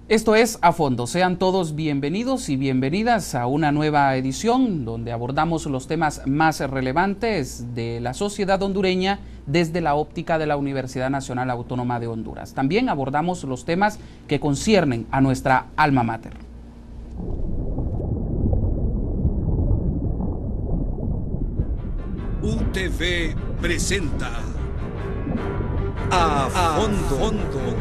Esto es A Fondo. Sean todos bienvenidos y bienvenidas a una nueva edición donde abordamos los temas más relevantes de la sociedad hondureña desde la óptica de la Universidad Nacional Autónoma de Honduras. También abordamos los temas que conciernen a nuestra alma mater. UTV presenta A Fondo.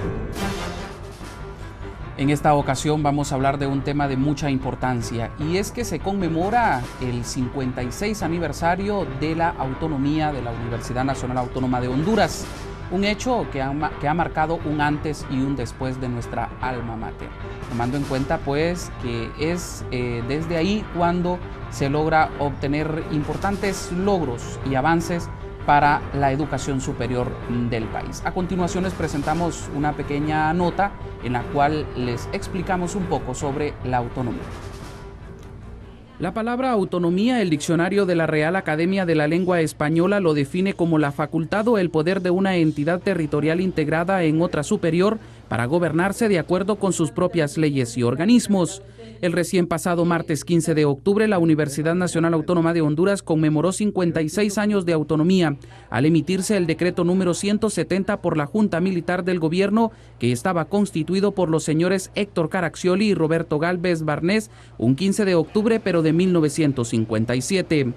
En esta ocasión vamos a hablar de un tema de mucha importancia y es que se conmemora el 56 aniversario de la autonomía de la Universidad Nacional Autónoma de Honduras, un hecho que ha marcado un antes y un después de nuestra alma mater, tomando en cuenta pues que es desde ahí cuando se logra obtener importantes logros y avances para la educación superior del país. A continuación les presentamos una pequeña nota en la cual les explicamos un poco sobre la autonomía. La palabra autonomía, el diccionario de la Real Academia de la Lengua Española lo define como la facultad o el poder de una entidad territorial integrada en otra superior para gobernarse de acuerdo con sus propias leyes y organismos. El recién pasado martes 15 de octubre, la Universidad Nacional Autónoma de Honduras conmemoró 56 años de autonomía al emitirse el decreto número 170 por la Junta Militar del Gobierno, que estaba constituido por los señores Héctor Caraccioli y Roberto Gálvez Barnés, un 15 de octubre pero de 1957.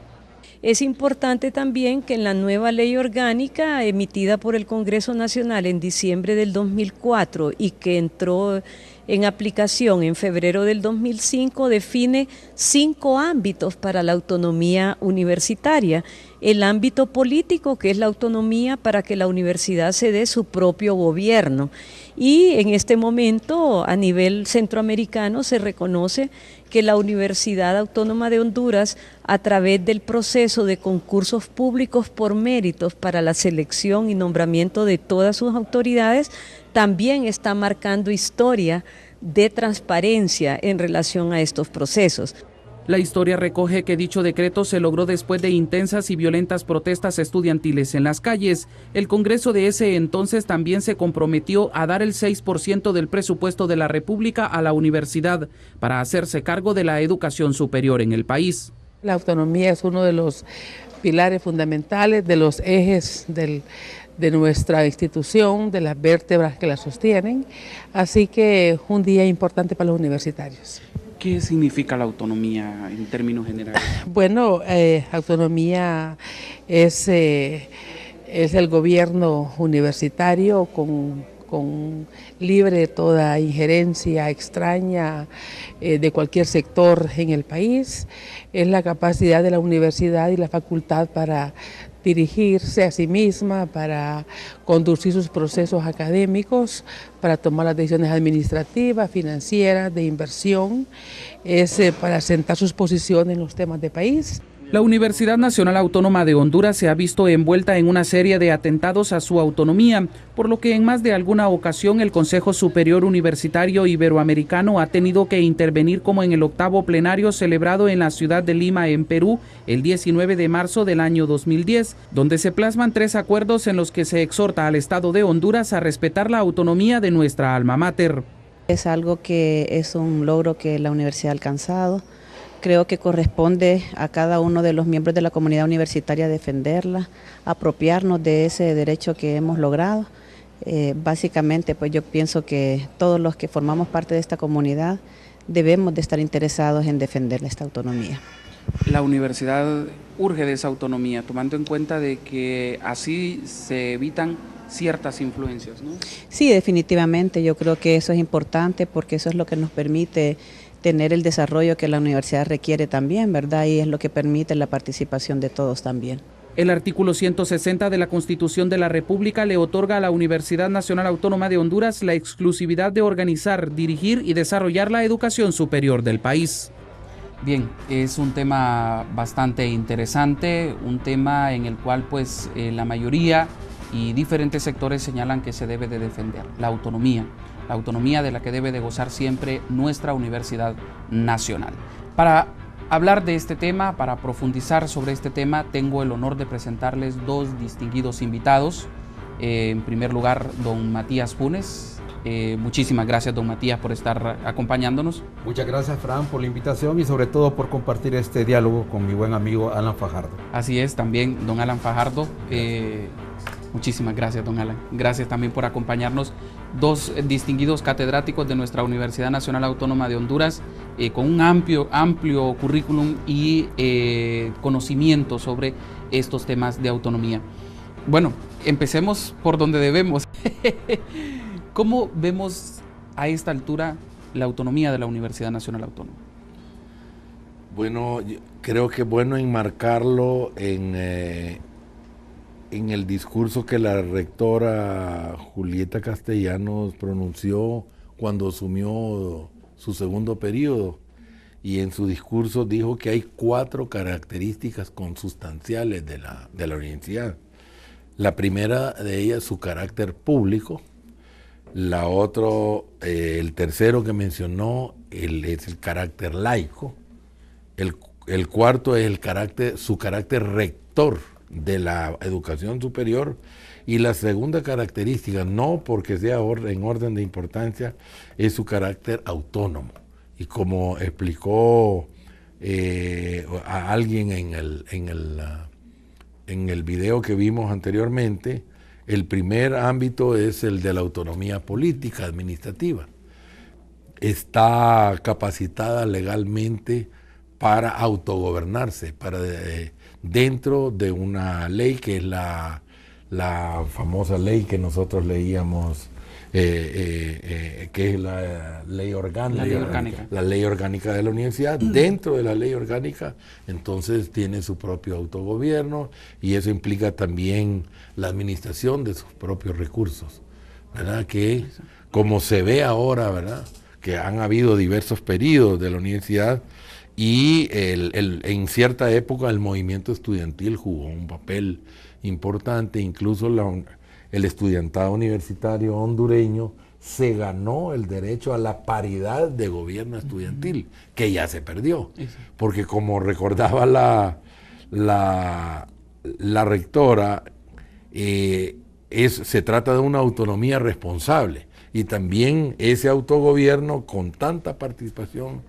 Es importante también que en la nueva ley orgánica emitida por el Congreso Nacional en diciembre del 2004 y que entró en aplicación en febrero del 2005, define 5 ámbitos para la autonomía universitaria. El ámbito político, que es la autonomía para que la universidad se dé su propio gobierno. Y en este momento, a nivel centroamericano, se reconoce que la Universidad Autónoma de Honduras, a través del proceso de concursos públicos por méritos para la selección y nombramiento de todas sus autoridades, también está marcando historia de transparencia en relación a estos procesos. La historia recoge que dicho decreto se logró después de intensas y violentas protestas estudiantiles en las calles. El Congreso de ese entonces también se comprometió a dar el 6% del presupuesto de la República a la universidad para hacerse cargo de la educación superior en el país. La autonomía es uno de los pilares fundamentales, de los ejes de nuestra institución, de las vértebras que la sostienen, así que un día importante para los universitarios. ¿Qué significa la autonomía en términos generales? Bueno, autonomía es el gobierno universitario con libre de toda injerencia extraña de cualquier sector en el país. Es la capacidad de la universidad y la facultad para dirigirse a sí misma, para conducir sus procesos académicos, para tomar las decisiones administrativas, financieras, de inversión, para sentar sus posiciones en los temas de país. La Universidad Nacional Autónoma de Honduras se ha visto envuelta en una serie de atentados a su autonomía, por lo que en más de alguna ocasión el Consejo Superior Universitario Iberoamericano ha tenido que intervenir, como en el 8º plenario celebrado en la ciudad de Lima, en Perú, el 19 de marzo del año 2010, donde se plasman 3 acuerdos en los que se exhorta al Estado de Honduras a respetar la autonomía de nuestra alma mater. Es algo que es un logro que la universidad ha alcanzado. Creo que corresponde a cada uno de los miembros de la comunidad universitaria defenderla, apropiarnos de ese derecho que hemos logrado. Básicamente, pues yo pienso que todos los que formamos parte de esta comunidad debemos de estar interesados en defender esta autonomía. La universidad urge de esa autonomía, tomando en cuenta de que así se evitan ciertas influencias, ¿no? Sí, definitivamente, yo creo que eso es importante porque eso es lo que nos permite tener el desarrollo que la universidad requiere también, ¿verdad? Y es lo que permite la participación de todos también. El artículo 160 de la Constitución de la República le otorga a la Universidad Nacional Autónoma de Honduras la exclusividad de organizar, dirigir y desarrollar la educación superior del país. Bien, es un tema bastante interesante, un tema en el cual pues la mayoría y diferentes sectores señalan que se debe de defender, la autonomía de la que debe de gozar siempre nuestra Universidad Nacional. Para hablar de este tema, para profundizar sobre este tema, tengo el honor de presentarles 2 distinguidos invitados. En primer lugar, don Matías Funes, Muchísimas gracias, don Matías, por estar acompañándonos. Muchas gracias, Fran, por la invitación y sobre todo por compartir este diálogo con mi buen amigo Alan Fajardo. Así es, también don Alan Fajardo. Muchísimas gracias, don Alan. Gracias también por acompañarnos, dos distinguidos catedráticos de nuestra Universidad Nacional Autónoma de Honduras, con un amplio currículum y conocimiento sobre estos temas de autonomía. Bueno, empecemos por donde debemos. ¿Cómo vemos a esta altura la autonomía de la Universidad Nacional Autónoma? Bueno, creo que es bueno enmarcarlo en el discurso que la rectora Julieta Castellanos pronunció cuando asumió su segundo periodo. Y en su discurso dijo que hay 4 características consustanciales de la universidad. La primera de ellas, su carácter público. La otra, el tercero que mencionó, es el carácter laico. El cuarto es su carácter rector de la educación superior. Y la segunda característica, no porque sea en orden de importancia, es su carácter autónomo. Y como explicó a alguien en el video que vimos anteriormente, el primer ámbito es el de la autonomía política, administrativa. Está capacitada legalmente para autogobernarse, dentro de una ley que es la famosa ley que nosotros leíamos, que es la ley orgánica. La ley orgánica de la universidad. Dentro de la ley orgánica, entonces tiene su propio autogobierno y eso implica también la administración de sus propios recursos, ¿verdad? Que como se ve ahora, ¿verdad? Que han habido diversos periodos de la universidad y en cierta época el movimiento estudiantil jugó un papel importante, incluso el estudiantado universitario hondureño se ganó el derecho a la paridad de gobierno estudiantil, que ya se perdió, porque como recordaba la rectora, se trata de una autonomía responsable y también ese autogobierno con tanta participación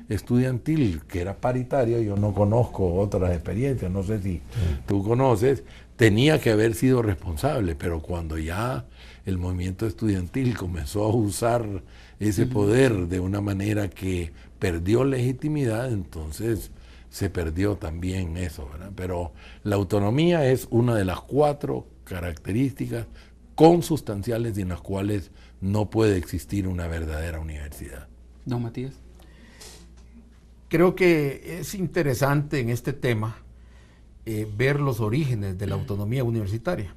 estudiantil que era paritaria, yo no conozco otras experiencias, no sé si tú conoces, tenía que haber sido responsable, pero cuando ya el movimiento estudiantil comenzó a usar ese poder de una manera que perdió legitimidad, entonces se perdió también eso, ¿verdad? Pero la autonomía es una de las 4 características consustanciales sin las cuales no puede existir una verdadera universidad. Don Matías. Creo que es interesante en este tema ver los orígenes de la autonomía universitaria.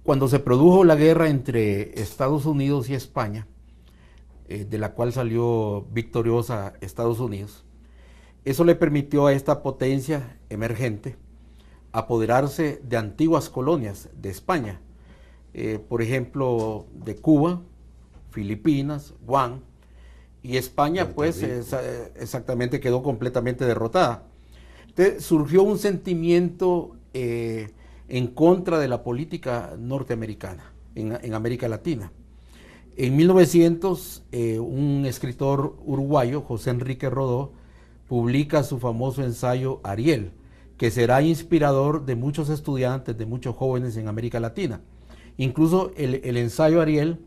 Cuando se produjo la guerra entre Estados Unidos y España, de la cual salió victoriosa Estados Unidos, eso le permitió a esta potencia emergente apoderarse de antiguas colonias de España, por ejemplo, de Cuba, Filipinas, Guam, y España pues exactamente quedó completamente derrotada. Entonces surgió un sentimiento en contra de la política norteamericana en América Latina. En 1900 un escritor uruguayo, José Enrique Rodó, publica su famoso ensayo Ariel, que será inspirador de muchos estudiantes, de muchos jóvenes en América Latina. Incluso el ensayo Ariel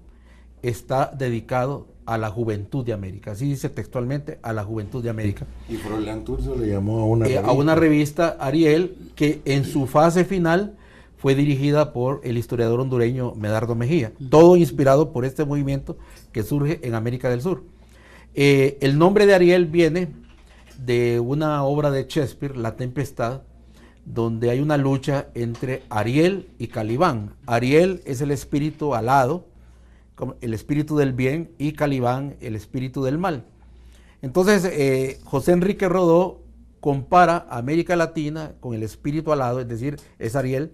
está dedicado a la juventud de América, así dice textualmente, a la juventud de América. Y Froilán Turzo le llamó a una revista Ariel, que en su fase final fue dirigida por el historiador hondureño Medardo Mejía, todo inspirado por este movimiento que surge en América del Sur. El nombre de Ariel viene de una obra de Shakespeare, La Tempestad, donde hay una lucha entre Ariel y Calibán. Ariel es el espíritu alado, el espíritu del bien, y Calibán el espíritu del mal. Entonces José Enrique Rodó compara a América Latina con el espíritu alado, es decir, es Ariel,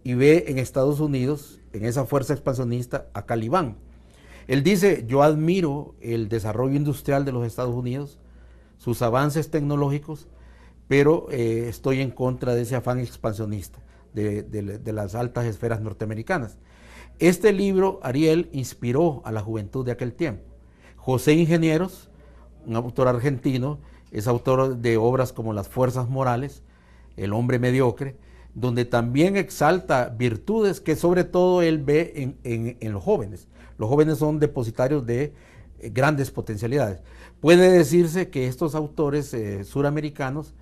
y ve en Estados Unidos, en esa fuerza expansionista, a Calibán. Él dice: yo admiro el desarrollo industrial de los Estados Unidos, sus avances tecnológicos, pero estoy en contra de ese afán expansionista de las altas esferas norteamericanas. Este libro, Ariel, inspiró a la juventud de aquel tiempo. José Ingenieros, un autor argentino, es autor de obras como Las Fuerzas Morales, El Hombre Mediocre, donde también exalta virtudes que sobre todo él ve en los jóvenes. Los jóvenes son depositarios de grandes potencialidades. Puede decirse que estos autores suramericanos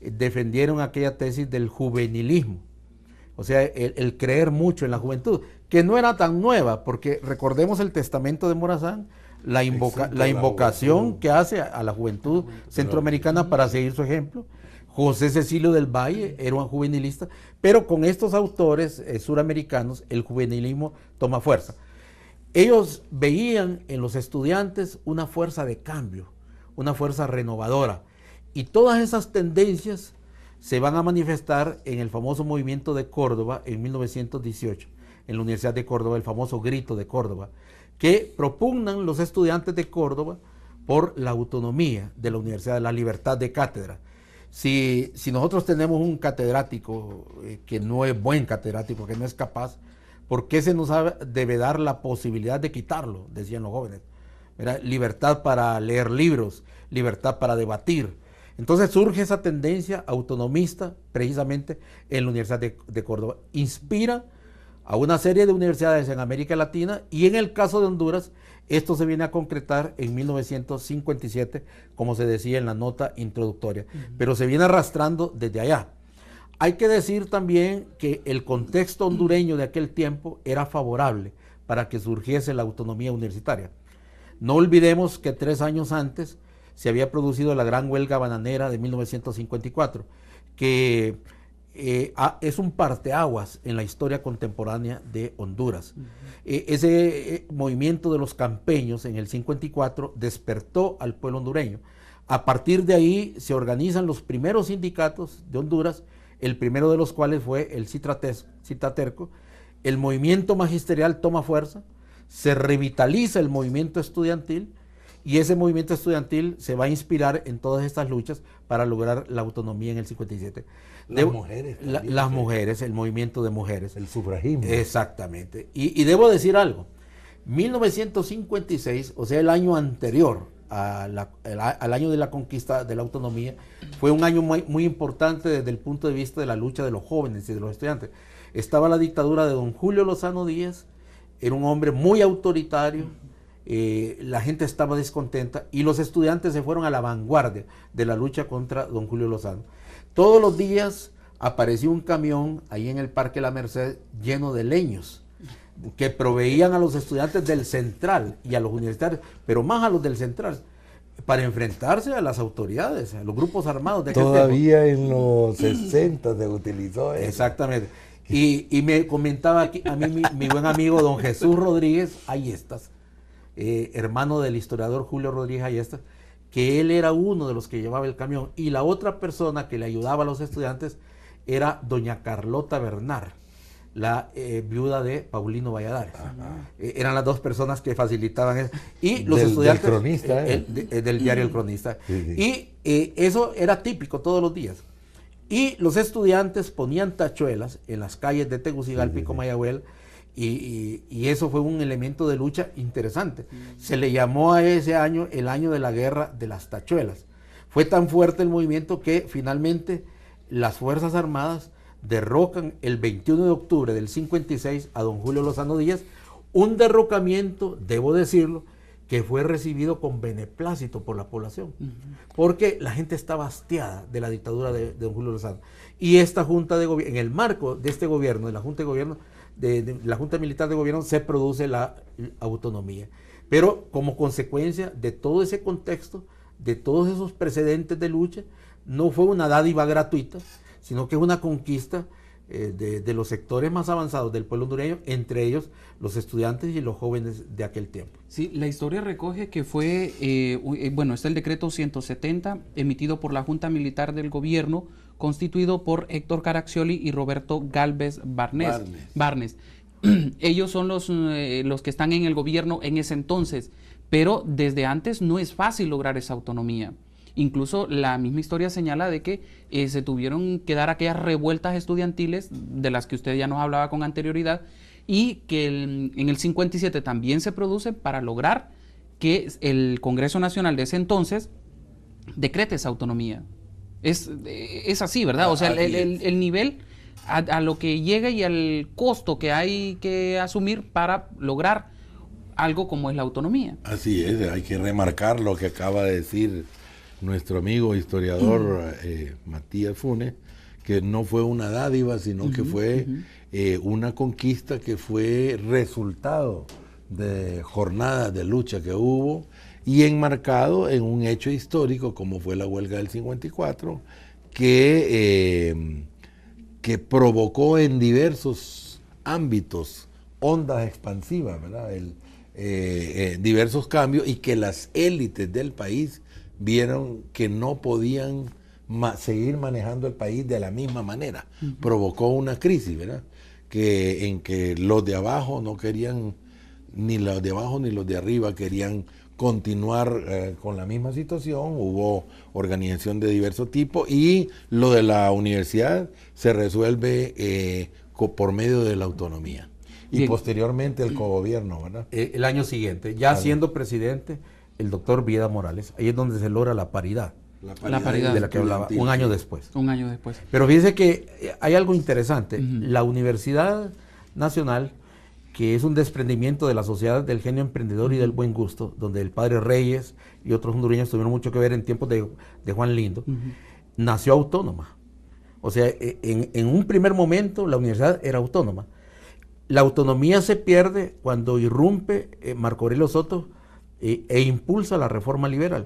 defendieron aquella tesis del juvenilismo, o sea, el creer mucho en la juventud, que no era tan nueva, porque recordemos el testamento de Morazán, la invocación que hace a la juventud centroamericana para seguir su ejemplo. José Cecilio del Valle era un juvenilista, pero con estos autores suramericanos el juvenilismo toma fuerza. Ellos veían en los estudiantes una fuerza de cambio, una fuerza renovadora, y todas esas tendencias se van a manifestar en el famoso movimiento de Córdoba en 1918, en la Universidad de Córdoba, el famoso Grito de Córdoba, que propugnan los estudiantes de Córdoba por la autonomía de la universidad, la libertad de cátedra. Si nosotros tenemos un catedrático que no es buen catedrático, que no es capaz, ¿por qué se nos debe dar la posibilidad de quitarlo? Decían los jóvenes. Era libertad para leer libros, libertad para debatir. Entonces surge esa tendencia autonomista precisamente en la Universidad de Córdoba. Inspira a una serie de universidades en América Latina, y en el caso de Honduras, esto se viene a concretar en 1957, como se decía en la nota introductoria, pero se viene arrastrando desde allá. Hay que decir también que el contexto hondureño de aquel tiempo era favorable para que surgiese la autonomía universitaria. No olvidemos que 3 años antes se había producido la gran huelga bananera de 1954, que es un parteaguas en la historia contemporánea de Honduras. Ese movimiento de los campeños en el 54 despertó al pueblo hondureño. A partir de ahí se organizan los primeros sindicatos de Honduras, el primero de los cuales fue el Citaterco. El movimiento magisterial toma fuerza, se revitaliza el movimiento estudiantil, y ese movimiento estudiantil se va a inspirar en todas estas luchas para lograr la autonomía en el 57. Las mujeres, el movimiento de mujeres. El sufragismo. Exactamente. Y debo decir algo. 1956, o sea, el año anterior al año de la conquista de la autonomía, fue un año muy importante desde el punto de vista de la lucha de los jóvenes y de los estudiantes. Estaba la dictadura de don Julio Lozano Díaz, era un hombre muy autoritario, la gente estaba descontenta y los estudiantes se fueron a la vanguardia de la lucha contra don Julio Lozano. Todos los días apareció un camión ahí en el Parque La Merced lleno de leños que proveían a los estudiantes del Central y a los universitarios, pero más a los del Central, para enfrentarse a las autoridades, a los grupos armados de aquel tiempo. Todavía en los 60 se utilizó eso. Exactamente. Y me comentaba aquí a mí mi buen amigo don Jesús Rodríguez Ayestas, hermano del historiador Julio Rodríguez Ayestas, que él era uno de los que llevaba el camión, y la otra persona que le ayudaba a los estudiantes era doña Carlota Bernard, la viuda de Paulino Valladares. Eran las dos personas que facilitaban eso. Y los estudiantes del cronista, del diario El Cronista. Sí. Y eso era típico todos los días. Y los estudiantes ponían tachuelas en las calles de Tegucigalpa y Comayagüela, y eso fue un elemento de lucha interesante. Se le llamó a ese año el año de la guerra de las tachuelas. Fue tan fuerte el movimiento que finalmente las Fuerzas Armadas derrocan el 21 de octubre del 56 a don Julio Lozano Díaz, un derrocamiento, debo decirlo, que fue recibido con beneplácito por la población, porque la gente estaba hastiada de la dictadura de don Julio Lozano. Y esta Junta de Gobierno, en el marco de este gobierno, de la Junta de Gobierno, de la Junta Militar de Gobierno, se produce la autonomía. Pero como consecuencia de todo ese contexto, de todos esos precedentes de lucha, no fue una dádiva gratuita, sino que es una conquista de los sectores más avanzados del pueblo hondureño, entre ellos los estudiantes y los jóvenes de aquel tiempo. Sí, la historia recoge que fue, está el decreto 170 emitido por la Junta Militar del Gobierno, constituido por Héctor Caraccioli y Roberto Galvez Barnes. Ellos son los que están en el gobierno en ese entonces, pero desde antes no es fácil lograr esa autonomía. Incluso la misma historia señala de que se tuvieron que dar aquellas revueltas estudiantiles de las que usted ya nos hablaba con anterioridad, y que en el 57 también se produce para lograr que el Congreso Nacional de ese entonces decrete esa autonomía. Es así, ¿verdad? O sea, el nivel a lo que llega y al costo que hay que asumir para lograr algo como es la autonomía. Así es, hay que remarcar lo que acaba de decir nuestro amigo historiador Matías Funes, que no fue una dádiva, sino que fue una conquista que fue resultado de jornadas de lucha que hubo y enmarcado en un hecho histórico como fue la huelga del 54, que provocó en diversos ámbitos ondas expansivas, ¿verdad? Diversos cambios, y que las élites del país vieron que no podían seguir manejando el país de la misma manera. Provocó una crisis, ¿verdad? En que los de abajo no querían, ni los de abajo ni los de arriba querían continuar con la misma situación. Hubo organización de diversos tipos y lo de la universidad se resuelve por medio de la autonomía. Y bien, posteriormente el cogobierno, ¿verdad? El año siguiente, ya siendo presidente el doctor Vieda Morales, ahí es donde se logra la paridad. La paridad de la que hablaba, un año después. Un año después. Pero fíjese que hay algo interesante. La Universidad Nacional, que es un desprendimiento de la Sociedad del Genio Emprendedor y del Buen Gusto, donde el padre Reyes y otros hondureños tuvieron mucho que ver en tiempos de Juan Lindo, nació autónoma. O sea, en un primer momento la universidad era autónoma. La autonomía se pierde cuando irrumpe Marco Aurelio Soto e impulsa la reforma liberal.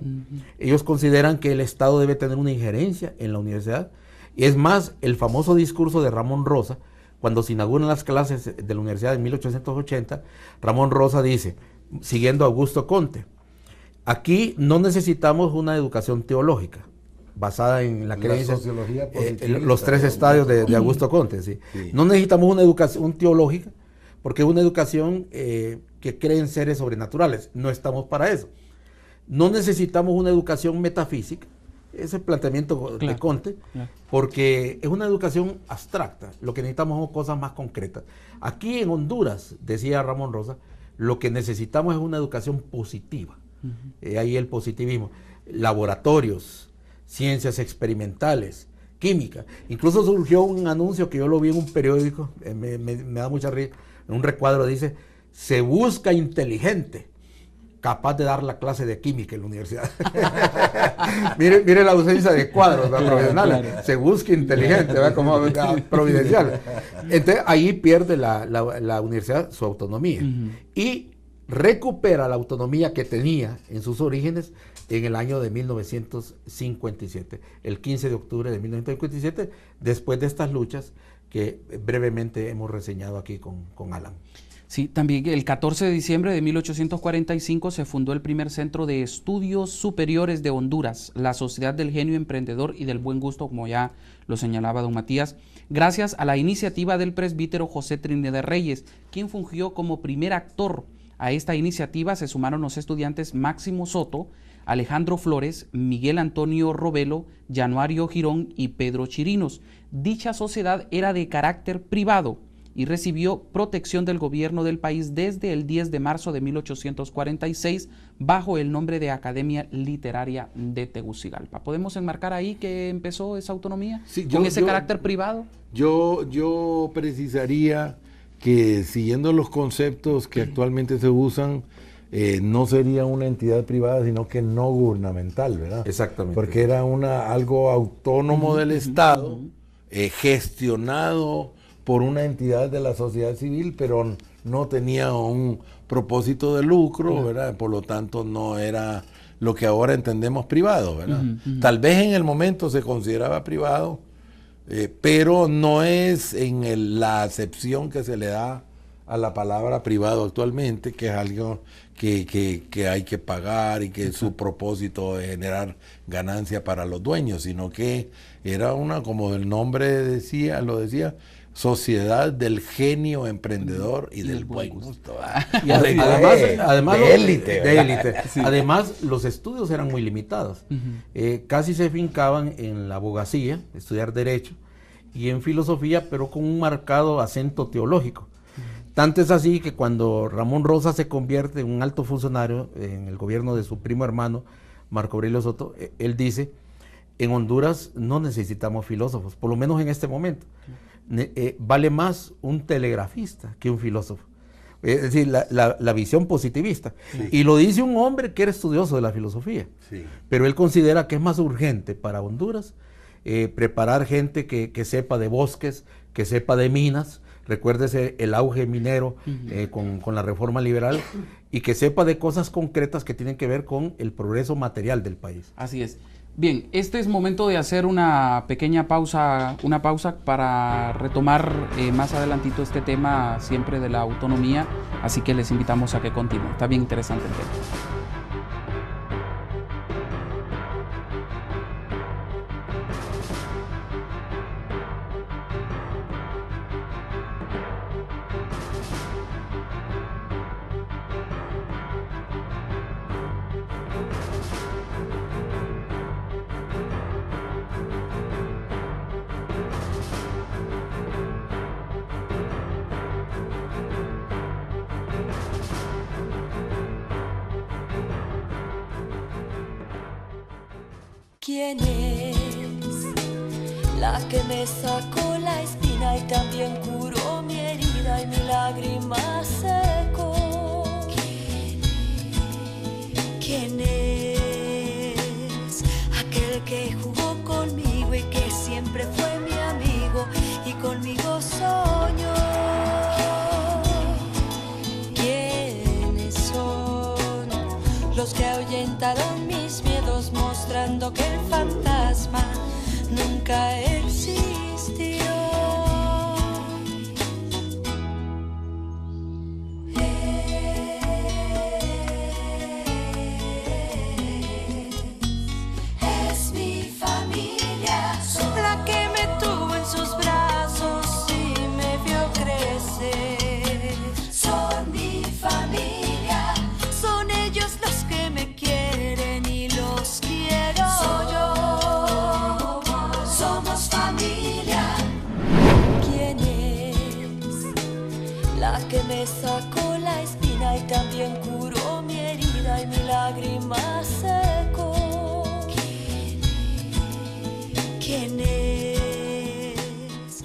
Ellos consideran que el Estado debe tener una injerencia en la universidad. Y es más, el famoso discurso de Ramón Rosa, cuando se inauguran las clases de la universidad en 1880, Ramón Rosa dice, siguiendo a Augusto Conte, aquí no necesitamos una educación teológica basada en la creencia, los tres estadios de Augusto Conte. ¿Sí? Sí. No necesitamos una educación teológica, porque es una educación que cree en seres sobrenaturales. No estamos para eso. No necesitamos una educación metafísica, ese planteamiento de Conte, porque es una educación abstracta. Lo que necesitamos son cosas más concretas. Aquí en Honduras, decía Ramón Rosa, lo que necesitamos es una educación positiva. Ahí el positivismo. Laboratorios, ciencias experimentales, química. Incluso surgió un anuncio que yo lo vi en un periódico, me da mucha risa, en un recuadro dice, se busca inteligente, capaz de dar la clase de química en la universidad. mire la ausencia de cuadros profesionales, se busca inteligente, ¿verdad? Como providencial. Entonces ahí pierde la universidad su autonomía y recupera la autonomía que tenía en sus orígenes en el año de 1957, el 15 de octubre de 1957, después de estas luchas que brevemente hemos reseñado aquí con Alan. Sí, también el 14 de diciembre de 1845 se fundó el primer Centro de Estudios Superiores de Honduras, la Sociedad del Genio Emprendedor y del Buen Gusto, como ya lo señalaba don Matías, gracias a la iniciativa del presbítero José Trinidad Reyes, quien fungió como primer actor. A esta iniciativa se sumaron los estudiantes Máximo Soto, Alejandro Flores, Miguel Antonio Robelo, Januario Girón y Pedro Chirinos. Dicha sociedad era de carácter privado y recibió protección del gobierno del país desde el 10 de marzo de 1846 bajo el nombre de Academia Literaria de Tegucigalpa. ¿Podemos enmarcar ahí que empezó esa autonomía con ese carácter privado? Yo precisaría que siguiendo los conceptos que actualmente se usan, no sería una entidad privada, sino que no gubernamental, ¿verdad? Exactamente. Porque era algo autónomo del Estado, gestionado por una entidad de la sociedad civil, pero no tenía un propósito de lucro, ¿verdad? Por lo tanto, no era lo que ahora entendemos privado, ¿verdad? Tal vez en el momento se consideraba privado, pero no es en la acepción que se le da a la palabra privado actualmente, que es algo que hay que pagar y que su propósito es generar ganancia para los dueños, sino que era como el nombre lo decía, Sociedad del Genio Emprendedor y del Buen Gusto. Y además de élite. De élite. Sí. Además, los estudios eran muy limitados. Casi se fincaban en la abogacía, estudiar derecho, y en filosofía, pero con un marcado acento teológico. Tanto es así que cuando Ramón Rosa se convierte en un alto funcionario en el gobierno de su primo hermano, Marco Aurelio Soto, él dice, en Honduras no necesitamos filósofos, por lo menos en este momento. Vale más un telegrafista que un filósofo. Es decir, la visión positivista. Sí. Y lo dice un hombre que era estudioso de la filosofía. Sí. Pero él considera que es más urgente para Honduras preparar gente que sepa de bosques, que sepa de minas. Recuérdese el auge minero con la reforma liberal, y que sepa de cosas concretas que tienen que ver con el progreso material del país. Así es. Bien, este es momento de hacer una pequeña pausa, para retomar más adelantito este tema siempre de la autonomía, así que les invitamos a que continúen. Está bien interesante el tema. ¿Quién es la que me sacó la espina y también curó mi herida y mi lágrima secó? ¿Quién es aquel que jugó conmigo y que siempre fue mi amigo y conmigo soñó? ¿Quiénes son los que ahuyentaron mis miedos, mostrando que el fantasma nunca existió? Es mi familia, la que me tuvo en sus brazos y me vio crecer. Son mi familia, son ellos los que me quieren y los quiero. Soy yo, somos familia. ¿Quién es la que me sacó la espina y también curó mi herida y mi lágrima secó? ¿Quién es?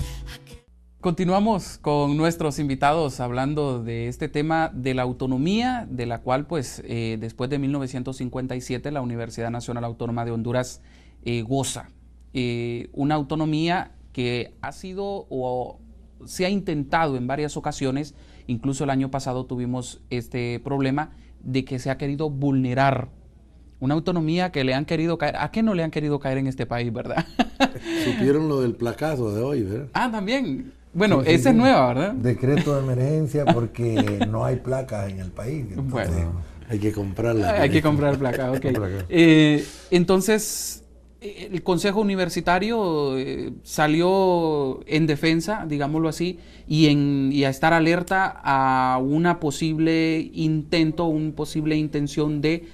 Continuamos con nuestros invitados hablando de este tema de la autonomía, de la cual pues después de 1957 la Universidad Nacional Autónoma de Honduras goza. Una autonomía que ha sido o se ha intentado en varias ocasiones, incluso el año pasado tuvimos este problema de que se ha querido vulnerar una autonomía que le han querido caer. ¿A qué no le han querido caer en este país, verdad? Supieron lo del placazo de hoy, ¿verdad? Ah, también. Bueno, sí, esa es nueva, ¿verdad? Decreto de emergencia porque no hay placas en el país. Entonces, bueno, hay que comprarla. Hay que comprar placas, ok. Entonces, el Consejo Universitario salió en defensa, digámoslo así, y a estar alerta a una posible intención de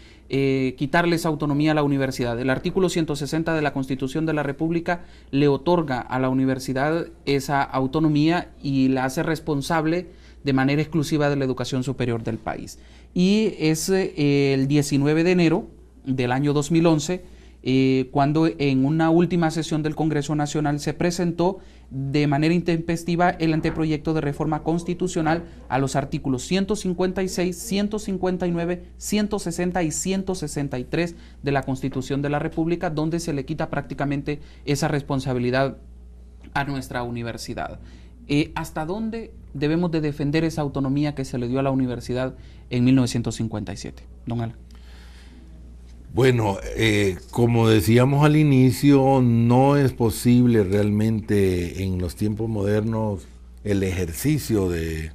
quitarles autonomía a la universidad. El artículo 160 de la Constitución de la República le otorga a la universidad esa autonomía y la hace responsable de manera exclusiva de la educación superior del país. Y es el 19 de enero del año 2011 cuando en una última sesión del Congreso Nacional se presentó de manera intempestiva el anteproyecto de reforma constitucional a los artículos 156, 159, 160 y 163 de la Constitución de la República, donde se le quita prácticamente esa responsabilidad a nuestra universidad. ¿Hasta dónde debemos de defender esa autonomía que se le dio a la universidad en 1957? Don Alan. Bueno, como decíamos al inicio, no es posible realmente en los tiempos modernos el ejercicio de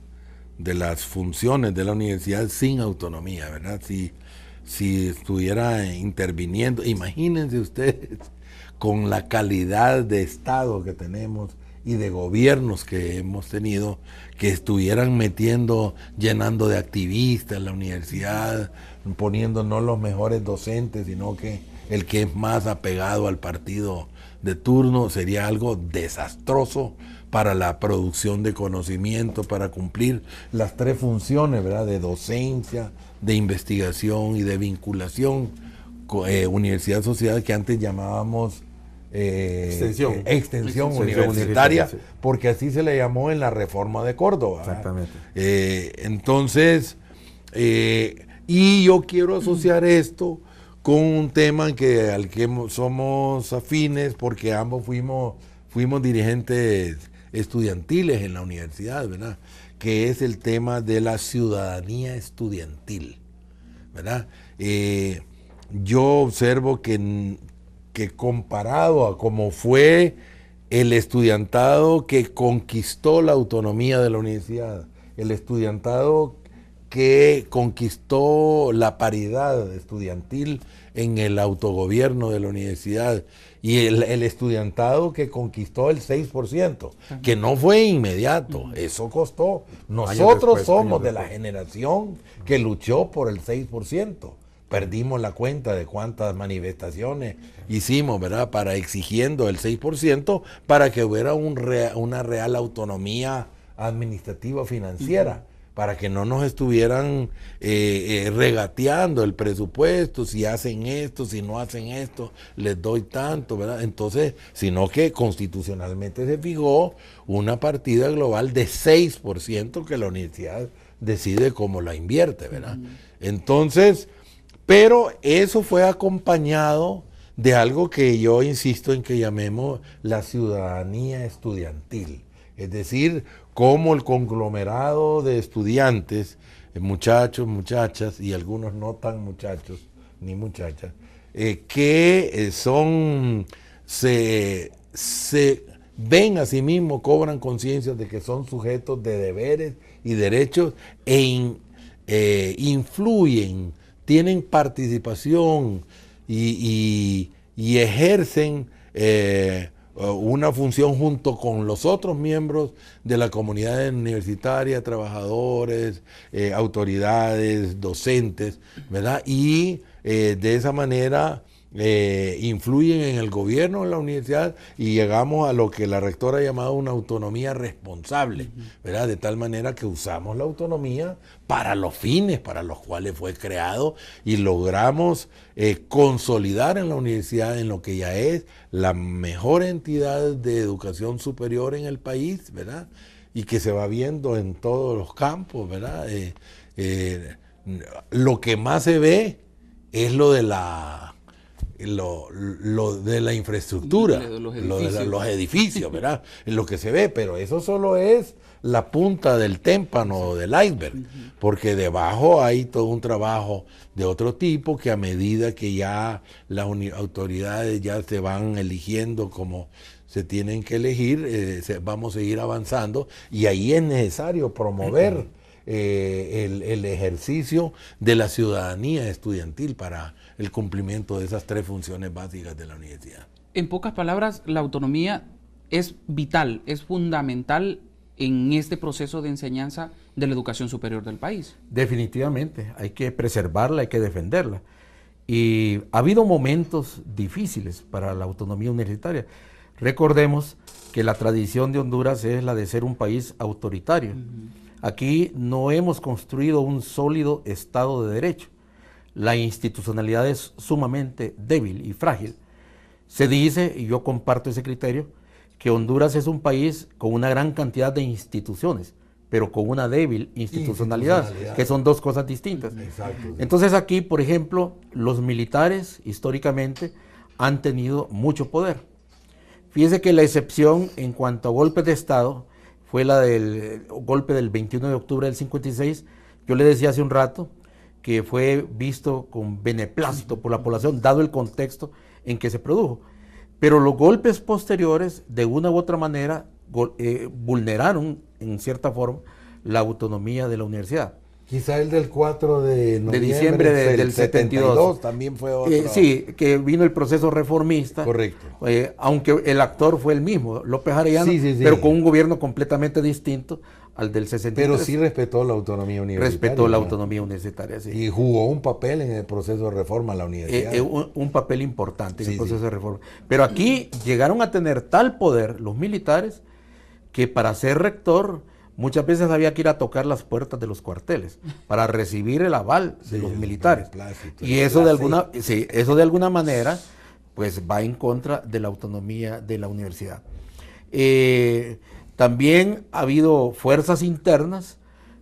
las funciones de la universidad sin autonomía, ¿verdad? Si estuviera interviniendo, imagínense ustedes con la calidad de Estado que tenemos y de gobiernos que hemos tenido, que estuvieran llenando de activistas la universidad, poniendo no los mejores docentes, sino que el que es más apegado al partido de turno, sería algo desastroso para la producción de conocimiento, para cumplir las tres funciones, ¿verdad? De docencia, de investigación y de vinculación, universidad-sociedad, que antes llamábamos extensión universitaria, porque así se le llamó en la reforma de Córdoba. Exactamente. Entonces, y yo quiero asociar esto con un tema al que somos afines, porque ambos fuimos dirigentes estudiantiles en la universidad, ¿verdad? Que es el tema de la ciudadanía estudiantil, ¿verdad? Yo observo que comparado a cómo fue el estudiantado que conquistó la autonomía de la universidad, el estudiantado que conquistó la paridad estudiantil en el autogobierno de la universidad y el estudiantado que conquistó el 6%, que no fue inmediato, eso costó. Nosotros somos de la generación que luchó por el 6%. Perdimos la cuenta de cuántas manifestaciones hicimos, ¿verdad? Para exigiendo el 6% para que hubiera una real autonomía administrativa financiera, para que no nos estuvieran regateando el presupuesto, si hacen esto, si no hacen esto, les doy tanto, ¿verdad? Entonces, sino que constitucionalmente se fijó una partida global de 6% que la universidad decide cómo la invierte, ¿verdad? Entonces, pero eso fue acompañado de algo que yo insisto en que llamemos la ciudadanía estudiantil. Es decir, cómo el conglomerado de estudiantes, muchachos, muchachas y algunos no tan muchachos ni muchachas, que se ven a sí mismos, cobran conciencia de que son sujetos de deberes y derechos e influyen, tienen participación y ejercen una función junto con los otros miembros de la comunidad universitaria, trabajadores, autoridades, docentes, ¿verdad? Y de esa manera influyen en el gobierno de la universidad y llegamos a lo que la rectora ha llamado una autonomía responsable, ¿verdad? De tal manera que usamos la autonomía para los fines para los cuales fue creado y logramos consolidar en la universidad en lo que ya es la mejor entidad de educación superior en el país, ¿verdad? Y que se va viendo en todos los campos, ¿verdad? Lo que más se ve es lo de la infraestructura, lo de los edificios, ¿verdad? Es lo que se ve, pero eso solo es la punta del témpano del iceberg, porque debajo hay todo un trabajo de otro tipo que a medida que ya las autoridades ya se van eligiendo como se tienen que elegir, vamos a seguir avanzando y ahí es necesario promover el ejercicio de la ciudadanía estudiantil para el cumplimiento de esas tres funciones básicas de la universidad. En pocas palabras, la autonomía es vital, es fundamental en este proceso de enseñanza de la educación superior del país. Definitivamente, hay que preservarla, hay que defenderla. Y ha habido momentos difíciles para la autonomía universitaria. Recordemos que la tradición de Honduras es la de ser un país autoritario. Aquí no hemos construido un sólido Estado de Derecho. La institucionalidad es sumamente débil y frágil. Se dice, y yo comparto ese criterio, que Honduras es un país con una gran cantidad de instituciones, pero con una débil institucionalidad, que son dos cosas distintas. Exacto. Entonces aquí, por ejemplo, los militares históricamente han tenido mucho poder. Fíjese que la excepción en cuanto a golpes de Estado fue la del golpe del 21 de octubre del 56. Yo le decía hace un rato que fue visto con beneplácito por la población, dado el contexto en que se produjo. Pero los golpes posteriores, de una u otra manera, vulneraron, en cierta forma, la autonomía de la universidad. Quizá el del 4 de noviembre de diciembre del 72 también fue otro. Sí, que vino el proceso reformista. Correcto. Aunque el actor fue el mismo, López Arellano, Sí. pero con un gobierno completamente distinto al del 63. Pero sí respetó la autonomía universitaria. Respetó la ¿no? autonomía universitaria, sí. Y jugó un papel en el proceso de reforma a la universidad. Un papel importante en Sí, el proceso sí. de reforma. Pero aquí llegaron a tener tal poder los militares que para ser rector muchas veces había que ir a tocar las puertas de los cuarteles para recibir el aval de los militares. Y eso de alguna manera pues va en contra de la autonomía de la universidad. También ha habido fuerzas internas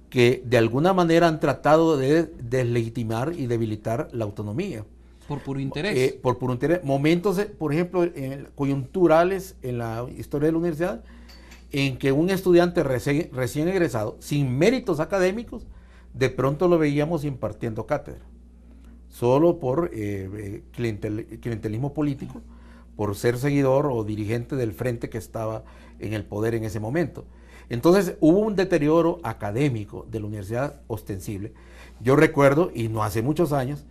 que de alguna manera han tratado de deslegitimar y debilitar la autonomía. Por puro interés. Por puro interés. Momentos, por ejemplo, coyunturales en la historia de la universidad, en que un estudiante recién egresado, sin méritos académicos, de pronto lo veíamos impartiendo cátedra, solo por clientelismo político, por ser seguidor o dirigente del frente que estaba en el poder en ese momento. Entonces hubo un deterioro académico de la universidad ostensible. Yo recuerdo, y no hace muchos años,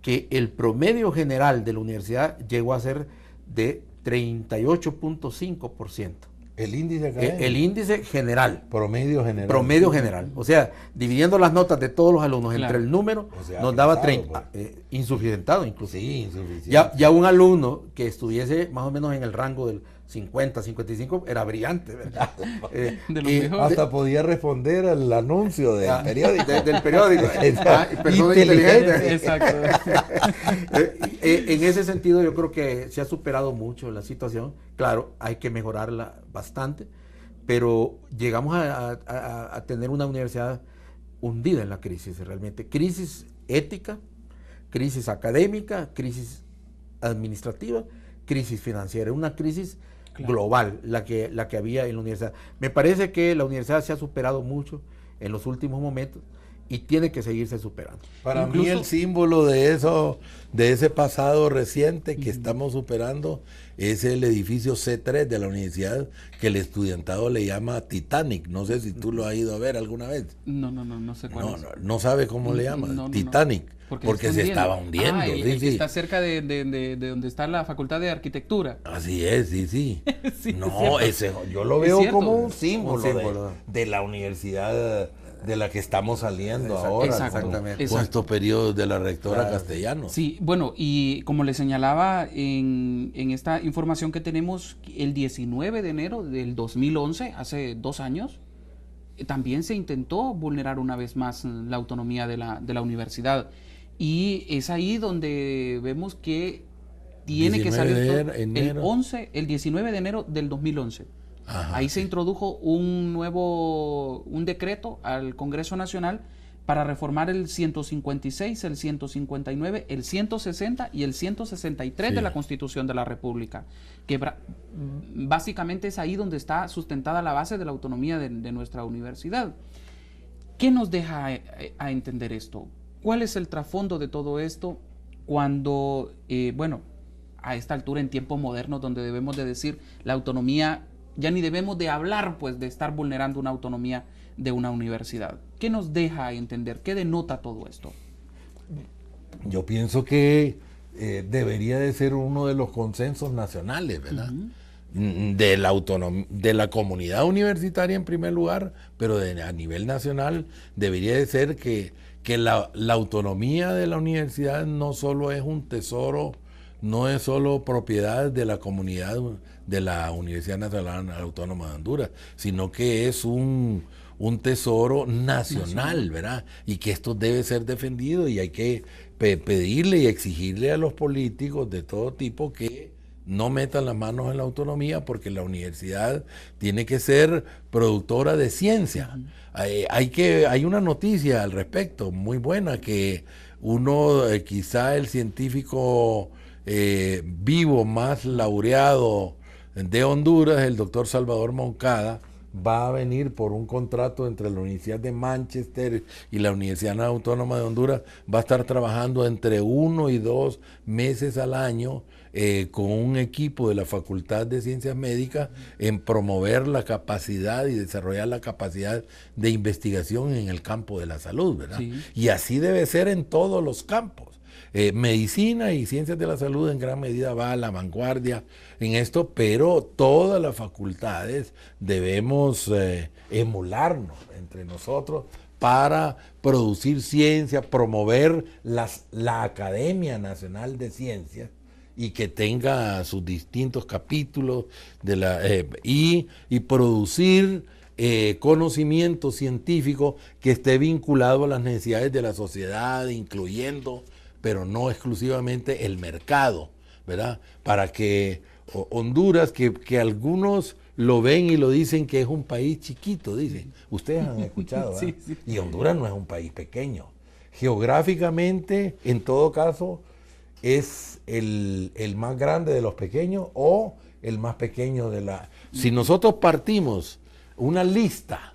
que el promedio general de la universidad llegó a ser de 38.5%. El índice académico. El índice general. Promedio general. Promedio general. O sea, dividiendo las notas de todos los alumnos entre el número, nos daba 30. Insuficientado incluso. Sí, insuficiente. Ya un alumno que estuviese más o menos en el rango del 50, 55, era brillante, ¿verdad? Hasta podía responder al anuncio del periódico. Del periódico. Inteligente. Exacto. En ese sentido yo creo que se ha superado mucho la situación. Claro, hay que mejorarla bastante, pero llegamos a tener una universidad hundida en la crisis realmente. Crisis ética, crisis académica, crisis administrativa, crisis financiera, una crisis global la que había en la universidad. Me parece que la universidad se ha superado mucho en los últimos momentos y tiene que seguirse superando. Para mí el símbolo de eso, de ese pasado reciente que estamos superando, es el edificio C3 de la universidad, que el estudiantado le llama Titanic. No sé si tú lo has ido a ver alguna vez. No sé cuál es. No sabe cómo le llama. Titanic. Porque se estaba hundiendo. El que está cerca de donde está la Facultad de Arquitectura. Así es, sí. Sí, Yo lo veo como un símbolo de la universidad de la que estamos saliendo ahora. Exactamente. Con estos periodos de la rectora Castellanos. Sí, bueno, y como le señalaba en esta información que tenemos, el 19 de enero del 2011, hace 2 años, también se intentó vulnerar una vez más la autonomía de la universidad. Y es ahí donde vemos que tiene que salir el 19 de enero del 2011. Ajá, ahí se introdujo un decreto al Congreso Nacional para reformar el 156, el 159, el 160 y el 163 de la Constitución de la República, que básicamente es ahí donde está sustentada la base de la autonomía de nuestra universidad. ¿Qué nos deja a entender esto? ¿Cuál es el trasfondo de todo esto cuando, a esta altura en tiempos modernos donde debemos de decir la autonomía, ya ni debemos de hablar pues de estar vulnerando una autonomía de una universidad? ¿Qué nos deja a entender? ¿Qué denota todo esto? Yo pienso que debería de ser uno de los consensos nacionales, ¿verdad? De la comunidad universitaria en primer lugar, pero a nivel nacional debería de ser que la autonomía de la universidad no solo es un tesoro, no es solo propiedad de la comunidad de la Universidad Nacional Autónoma de Honduras, sino que es un tesoro nacional, ¿verdad? Y que esto debe ser defendido y hay que pedirle y exigirle a los políticos de todo tipo que no metan las manos en la autonomía, porque la universidad tiene que ser productora de ciencia. Hay una noticia al respecto muy buena, que quizá el científico vivo más laureado de Honduras, el doctor Salvador Moncada, va a venir por un contrato entre la Universidad de Manchester y la Universidad Autónoma de Honduras. Va a estar trabajando entre 1 y 2 meses al año con un equipo de la Facultad de Ciencias Médicas en promover la capacidad y desarrollar la capacidad de investigación en el campo de la salud, ¿verdad? Sí. Y así debe ser en todos los campos. Medicina y ciencias de la salud en gran medida va a la vanguardia en esto, pero todas las facultades debemos emularnos entre nosotros para producir ciencia, promover la Academia Nacional de Ciencias y que tenga sus distintos capítulos y producir conocimiento científico que esté vinculado a las necesidades de la sociedad, incluyendo, pero no exclusivamente, el mercado, ¿verdad? Para que Honduras, que algunos lo ven y lo dicen que es un país chiquito, dicen. Ustedes han escuchado, ¿verdad? Sí. Y Honduras no es un país pequeño. Geográficamente, en todo caso, es el más grande de los pequeños o el más pequeño de la... Si nosotros partimos una lista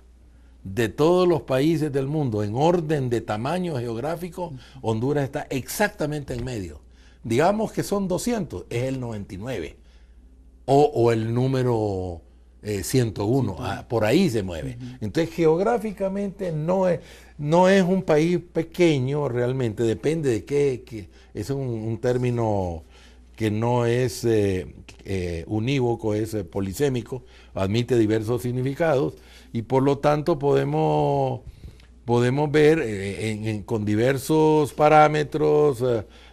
de todos los países del mundo en orden de tamaño geográfico, Honduras está exactamente en medio. Digamos que son 200, es el 99. O el número 101, por ahí se mueve. Entonces, geográficamente no es un país pequeño realmente, depende de qué es un término que no es unívoco, es polisémico, admite diversos significados, y por lo tanto podemos ver con diversos parámetros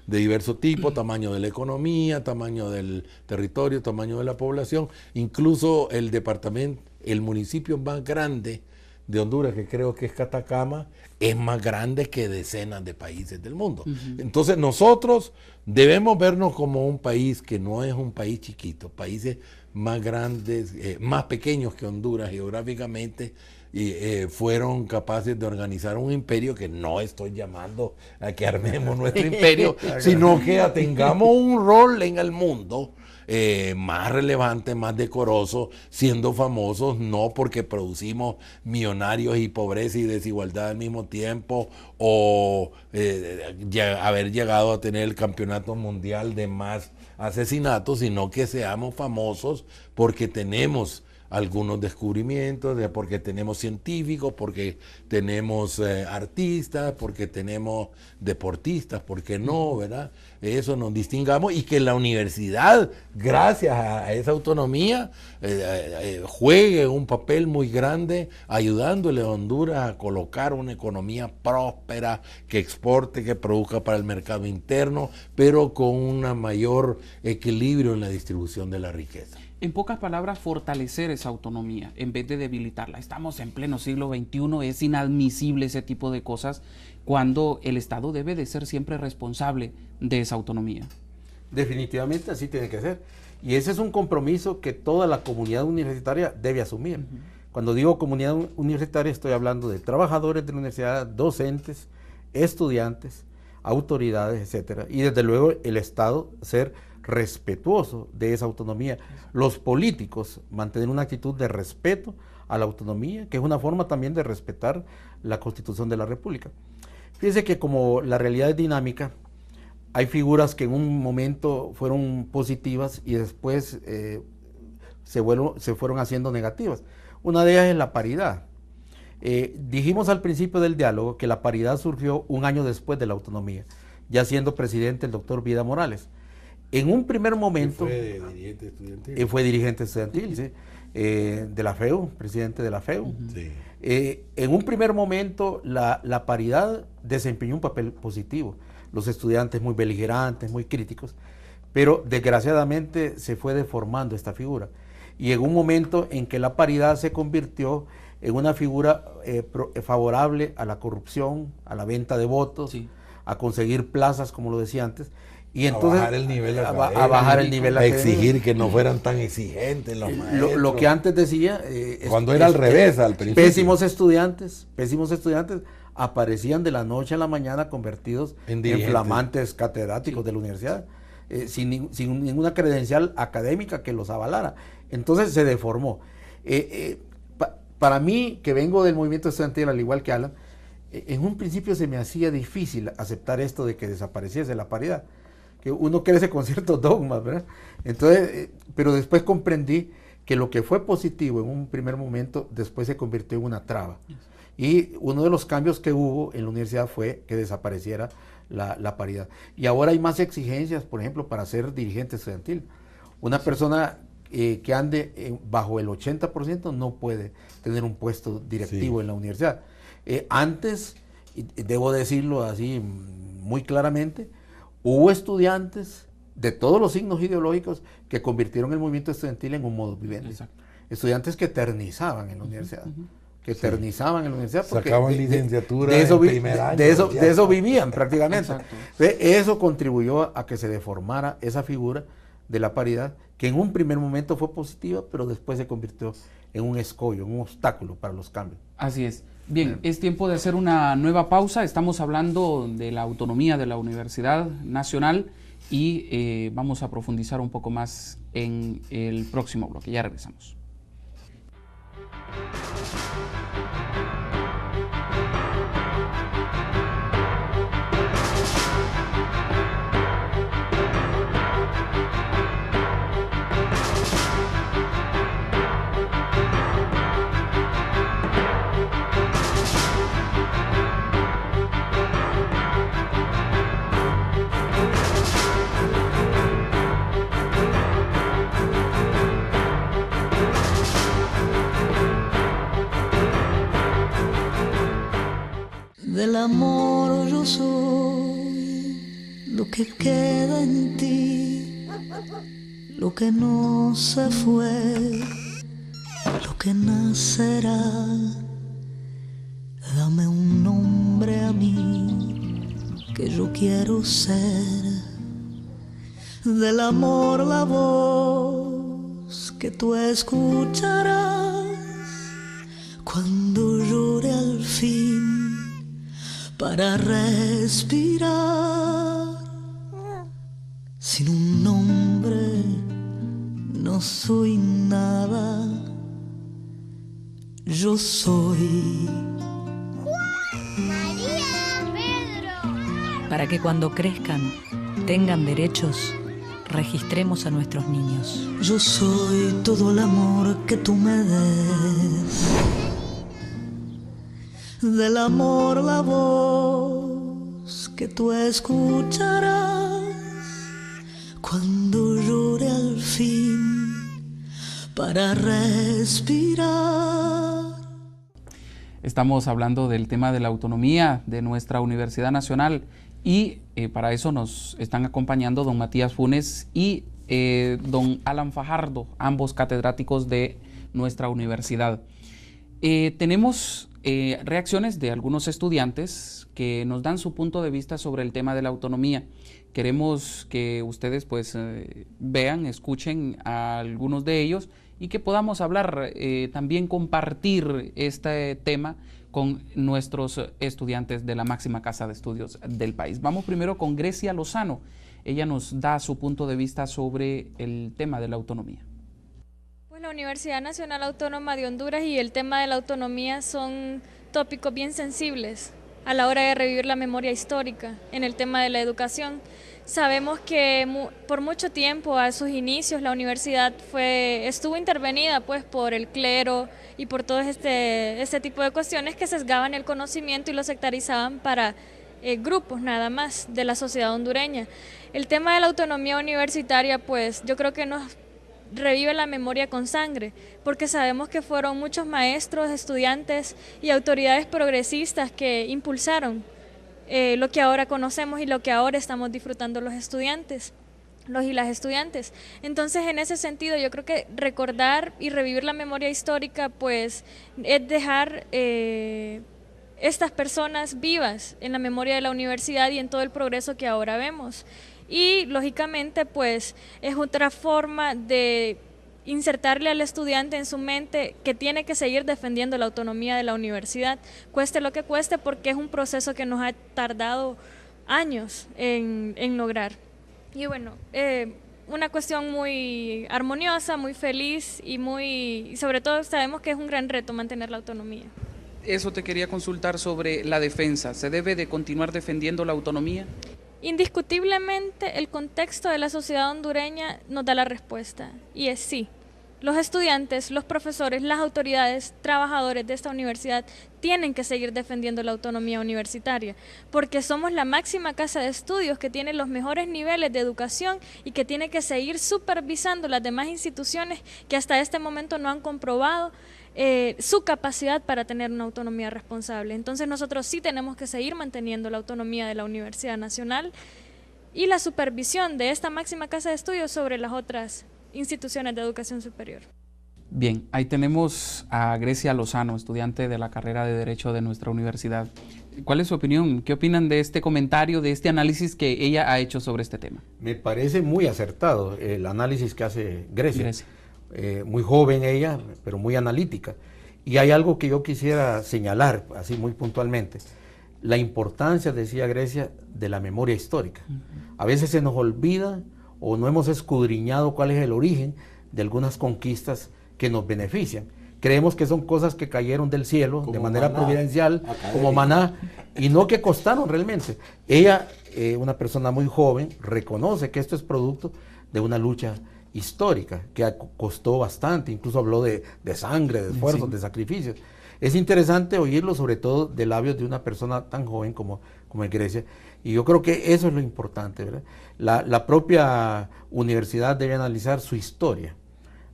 de diverso tipo, tamaño de la economía, tamaño del territorio, tamaño de la población, incluso el municipio más grande de Honduras, que creo que es Catacama, es más grande que decenas de países del mundo. Entonces nosotros debemos vernos como un país que no es un país chiquito, países más grandes, más pequeños que Honduras geográficamente, y fueron capaces de organizar un imperio, que no estoy llamando a que armemos nuestro imperio, sino que tengamos un rol en el mundo más relevante, más decoroso, siendo famosos no porque producimos millonarios y pobreza y desigualdad al mismo tiempo, o haber llegado a tener el campeonato mundial de más asesinatos, sino que seamos famosos porque tenemos algunos descubrimientos, porque tenemos científicos, porque tenemos artistas, porque tenemos deportistas, ¿por qué no, verdad? Eso nos distingamos, y que la universidad, gracias a esa autonomía, juegue un papel muy grande ayudándole a Honduras a colocar una economía próspera, que exporte, que produzca para el mercado interno, pero con un mayor equilibrio en la distribución de la riqueza. En pocas palabras, fortalecer esa autonomía en vez de debilitarla. Estamos en pleno siglo XXI, es inadmisible ese tipo de cosas cuando el Estado debe de ser siempre responsable de esa autonomía. Definitivamente así tiene que ser. Y ese es un compromiso que toda la comunidad universitaria debe asumir. Cuando digo comunidad universitaria, estoy hablando de trabajadores de la universidad, docentes, estudiantes, autoridades, etcétera. Y desde luego el Estado ser respetuoso de esa autonomía. Los políticos mantener una actitud de respeto a la autonomía, que es una forma también de respetar la Constitución de la República. Fíjense que como la realidad es dinámica, hay figuras que en un momento fueron positivas y después se fueron haciendo negativas. Una de ellas es la paridad. Dijimos al principio del diálogo que la paridad surgió un año después de la autonomía, ya siendo presidente el doctor Vida Morales. En un primer momento... Fue dirigente estudiantil. Fue dirigente estudiantil, sí. De la FEU, presidente de la FEU. Sí. En un primer momento la paridad desempeñó un papel positivo. Los estudiantes muy beligerantes, muy críticos, pero desgraciadamente se fue deformando esta figura. Y en un momento en que la paridad se convirtió en una figura favorable a la corrupción, a la venta de votos, sí, a conseguir plazas, como lo decía antes, y entonces a bajar el nivel académico, a bajar el nivel a exigir que no fueran tan exigentes los maestros. Lo que antes decía cuando era al revés al principio. Pésimos estudiantes aparecían de la noche a la mañana convertidos en flamantes catedráticos de la universidad, sin ninguna credencial académica que los avalara. Entonces se deformó. Para mí, que vengo del movimiento estudiantil al igual que Alan, en un principio se me hacía difícil aceptar esto de que desapareciese la paridad, que uno crece con ciertos dogmas, ¿verdad? Entonces, pero después comprendí que lo que fue positivo en un primer momento, después se convirtió en una traba. Y uno de los cambios que hubo en la universidad fue que desapareciera la paridad. Y ahora hay más exigencias, por ejemplo, para ser dirigente estudiantil. Una persona que ande bajo el 80% no puede tener un puesto directivo en la universidad. Antes, y debo decirlo así muy claramente, hubo estudiantes de todos los signos ideológicos que convirtieron el movimiento estudiantil en un modus vivendi. Exacto. Estudiantes que eternizaban en la universidad. Que eternizaban en la universidad porque sacaban licenciatura de eso, en primer año, de eso vivían prácticamente. Exacto. Eso contribuyó a que se deformara esa figura de la paridad, que en un primer momento fue positiva, pero después se convirtió en un escollo, en un obstáculo para los cambios. Así es. Bien, es tiempo de hacer una nueva pausa. Estamos hablando de la autonomía de la Universidad Nacional y vamos a profundizar un poco más en el próximo bloque. Ya regresamos. Del amor yo soy lo que queda en ti, lo que no se fue, lo que nacerá. Dame un nombre a mí que yo quiero ser. Del amor la voz que tú escucharás cuando llore al fin para respirar. Sin un nombre no soy nada. Yo soy Juan, María, Pedro. Para que cuando crezcan tengan derechos, registremos a nuestros niños. Yo soy todo el amor que tú me des. Del amor la voz que tú escucharás cuando llore al fin para respirar. Estamos hablando del tema de la autonomía de nuestra Universidad Nacional y para eso nos están acompañando don Matías Funes y don Alan Fajardo, ambos catedráticos de nuestra universidad. Tenemos reacciones de algunos estudiantes que nos dan su punto de vista sobre el tema de la autonomía. Queremos que ustedes pues vean, escuchen a algunos de ellos y que podamos hablar, también compartir este tema con nuestros estudiantes de la máxima casa de estudios del país. Vamos primero con Grecia Lozano. Ella nos da su punto de vista sobre el tema de la autonomía. La Universidad Nacional Autónoma de Honduras y el tema de la autonomía son tópicos bien sensibles a la hora de revivir la memoria histórica en el tema de la educación. Sabemos que por mucho tiempo, a sus inicios, la universidad estuvo intervenida pues por el clero y por todo este tipo de cuestiones que sesgaban el conocimiento y lo sectarizaban para grupos nada más de la sociedad hondureña. El tema de la autonomía universitaria, pues yo creo que nos revive la memoria con sangre, porque sabemos que fueron muchos maestros, estudiantes y autoridades progresistas que impulsaron lo que ahora conocemos y lo que ahora estamos disfrutando los estudiantes, los y las estudiantes. Entonces, en ese sentido, yo creo que recordar y revivir la memoria histórica, pues, es dejar estas personas vivas en la memoria de la universidad y en todo el progreso que ahora vemos. Y lógicamente pues es otra forma de insertarle al estudiante en su mente que tiene que seguir defendiendo la autonomía de la universidad, cueste lo que cueste, porque es un proceso que nos ha tardado años en lograr. Y bueno, una cuestión muy armoniosa, muy feliz y sobre todo sabemos que es un gran reto mantener la autonomía. Eso te quería consultar sobre la defensa. ¿Se debe de continuar defendiendo la autonomía? Indiscutiblemente el contexto de la sociedad hondureña nos da la respuesta, y es sí. Los estudiantes, los profesores, las autoridades, trabajadores de esta universidad tienen que seguir defendiendo la autonomía universitaria, porque somos la máxima casa de estudios que tiene los mejores niveles de educación y que tiene que seguir supervisando las demás instituciones que hasta este momento no han comprobado su capacidad para tener una autonomía responsable. Entonces nosotros sí tenemos que seguir manteniendo la autonomía de la Universidad Nacional y la supervisión de esta máxima casa de estudios sobre las otras instituciones de educación superior. Bien, ahí tenemos a Grecia Lozano, estudiante de la carrera de Derecho de nuestra universidad. ¿Cuál es su opinión? ¿Qué opinan de este comentario, de este análisis que ella ha hecho sobre este tema? Me parece muy acertado el análisis que hace Grecia. Muy joven ella, pero muy analítica. Y hay algo que yo quisiera señalar, así muy puntualmente. La importancia, decía Grecia, de la memoria histórica. A veces se nos olvida o no hemos escudriñado cuál es el origen de algunas conquistas que nos benefician. Creemos que son cosas que cayeron del cielo como de manera providencial, como maná, y no que costaron realmente. Ella, una persona muy joven, reconoce que esto es producto de una lucha histórica que costó bastante, incluso habló de sangre, de esfuerzos, de sacrificios. Es interesante oírlo, sobre todo de labios de una persona tan joven como es Grecia, y yo creo que eso es lo importante, ¿verdad? La propia universidad debe analizar su historia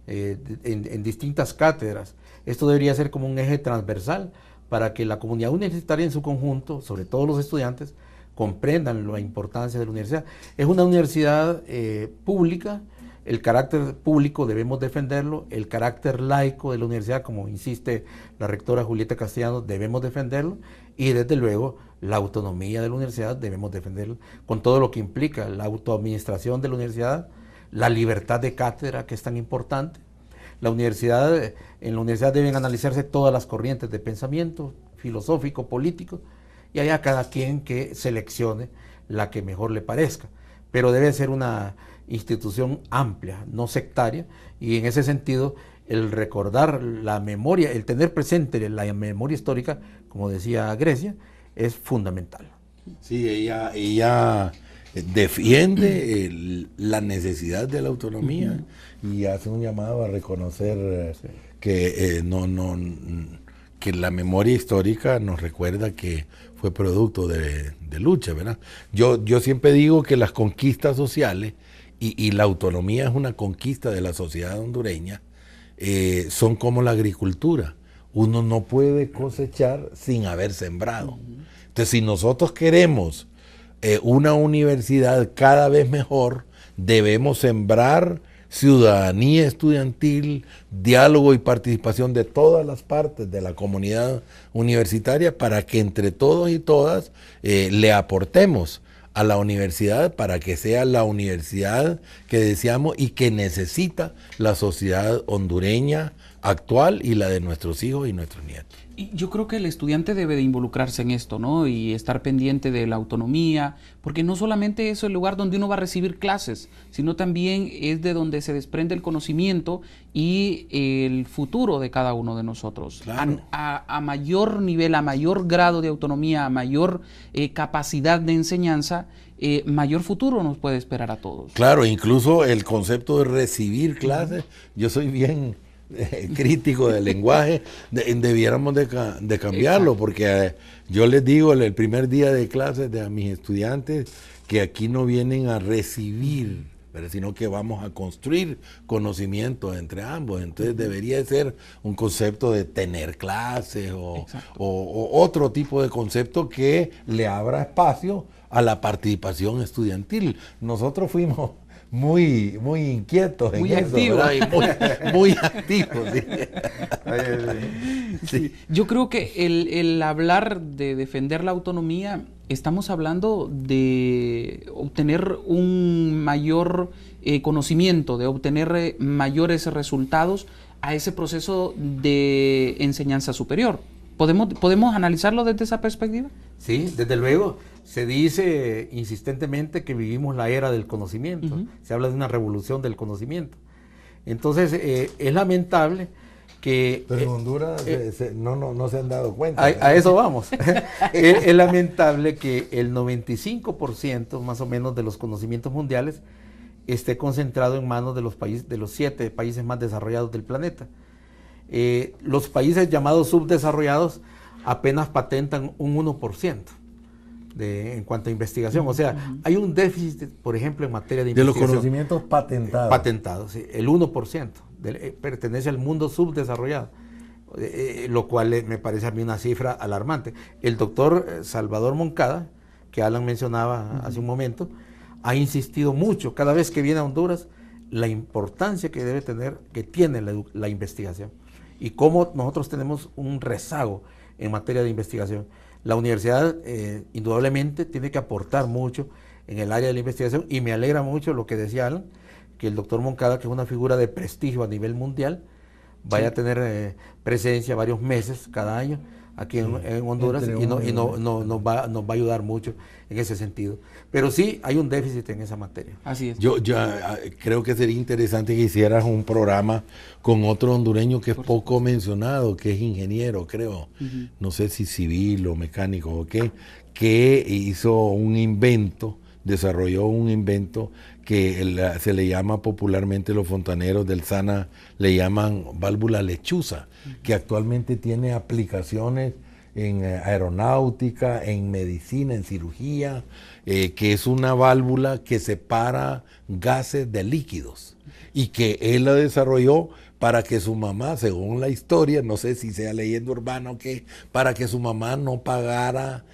en distintas cátedras. Esto debería ser como un eje transversal para que la comunidad universitaria en su conjunto, sobre todo los estudiantes, comprendan la importancia de la universidad. Es una universidad pública, el carácter público debemos defenderlo, el carácter laico de la universidad, como insiste la rectora Julieta Castellano, debemos defenderlo, y desde luego la autonomía de la universidad debemos defenderlo, con todo lo que implica la autoadministración de la universidad, la libertad de cátedra, que es tan importante. En la universidad deben analizarse todas las corrientes de pensamiento filosófico, político, y haya cada quien que seleccione la que mejor le parezca, pero debe ser una institución amplia, no sectaria, y en ese sentido el recordar la memoria, el tener presente la memoria histórica, como decía Grecia, es fundamental. Sí, ella defiende la necesidad de la autonomía y hace un llamado a reconocer que que la memoria histórica nos recuerda que fue producto de lucha, ¿verdad? Yo siempre digo que las conquistas sociales y la autonomía es una conquista de la sociedad hondureña, son como la agricultura. Uno no puede cosechar sin haber sembrado. Entonces, si nosotros queremos una universidad cada vez mejor, debemos sembrar ciudadanía estudiantil, diálogo y participación de todas las partes de la comunidad universitaria para que entre todos y todas le aportemos a la universidad para que sea la universidad que deseamos y que necesita la sociedad hondureña actual y la de nuestros hijos y nuestros nietos. Y yo creo que el estudiante debe de involucrarse en esto, ¿no? Y estar pendiente de la autonomía, porque no solamente es el lugar donde uno va a recibir clases, sino también es de donde se desprende el conocimiento y el futuro de cada uno de nosotros. Claro. A mayor nivel, a mayor grado de autonomía, a mayor capacidad de enseñanza, mayor futuro nos puede esperar a todos. Claro, incluso el concepto de recibir clases, yo soy bien crítico del lenguaje, debiéramos de cambiarlo. Exacto. Porque yo les digo el primer día de clases a mis estudiantes que aquí no vienen a recibir, pero sino que vamos a construir conocimiento entre ambos. Entonces debería ser un concepto de tener clases o otro tipo de concepto que le abra espacio a la participación estudiantil. Nosotros fuimos muy inquietos en eso, ¿verdad? Y muy activos. ¿Sí? Sí. Yo creo que el hablar de defender la autonomía, estamos hablando de obtener un mayor conocimiento, de obtener mayores resultados a ese proceso de enseñanza superior. ¿Podemos analizarlo desde esa perspectiva? Sí, desde luego. Se dice insistentemente que vivimos la era del conocimiento. Se habla de una revolución del conocimiento. Entonces, es lamentable que... Pero en Honduras no se han dado cuenta. A eso vamos. Es lamentable que el 95% más o menos de los conocimientos mundiales esté concentrado en manos de los 7 países más desarrollados del planeta. Los países llamados subdesarrollados apenas patentan un 1%. En cuanto a investigación, o sea, hay un déficit, por ejemplo, en materia de investigación. De los conocimientos patentados. Patentados, sí, el 1% pertenece al mundo subdesarrollado, lo cual me parece a mí una cifra alarmante. El doctor Salvador Moncada, que Alan mencionaba hace un momento, ha insistido mucho, cada vez que viene a Honduras, la importancia que debe tener, que tiene la investigación, y cómo nosotros tenemos un rezago en materia de investigación. La universidad indudablemente tiene que aportar mucho en el área de la investigación, y me alegra mucho lo que decía Alan, que el doctor Moncada, que es una figura de prestigio a nivel mundial, vaya a tener presencia varios meses cada año aquí en Honduras, y nos va a ayudar mucho en ese sentido. Pero sí hay un déficit en esa materia. Así es. Yo creo que sería interesante que hicieras un programa con otro hondureño que es poco mencionado, que es ingeniero, creo. No sé si civil o mecánico o qué, que hizo un invento, desarrolló un invento que se le llama popularmente, los fontaneros del SANA le llaman válvula lechuza, que actualmente tiene aplicaciones en aeronáutica, en medicina, en cirugía, que es una válvula que separa gases de líquidos, y que él la desarrolló para que su mamá, según la historia, no sé si sea leyenda urbana o qué, para que su mamá no pagara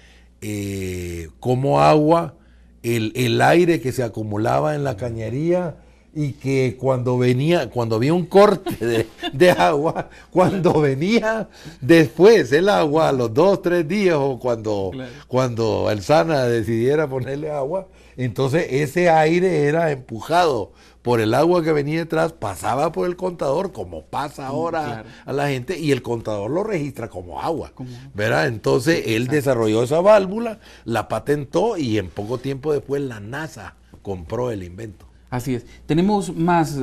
como agua el aire que se acumulaba en la cañería, y que cuando había un corte de agua, cuando venía después el agua, a los 2 o 3 días, o cuando el SANA decidiera ponerle agua, entonces ese aire era empujado por el agua que venía detrás, pasaba por el contador, como pasa ahora a la gente, y el contador lo registra como agua, ¿verdad? Entonces él desarrolló esa válvula, la patentó, y en poco tiempo después la NASA compró el invento. Así es. Tenemos más,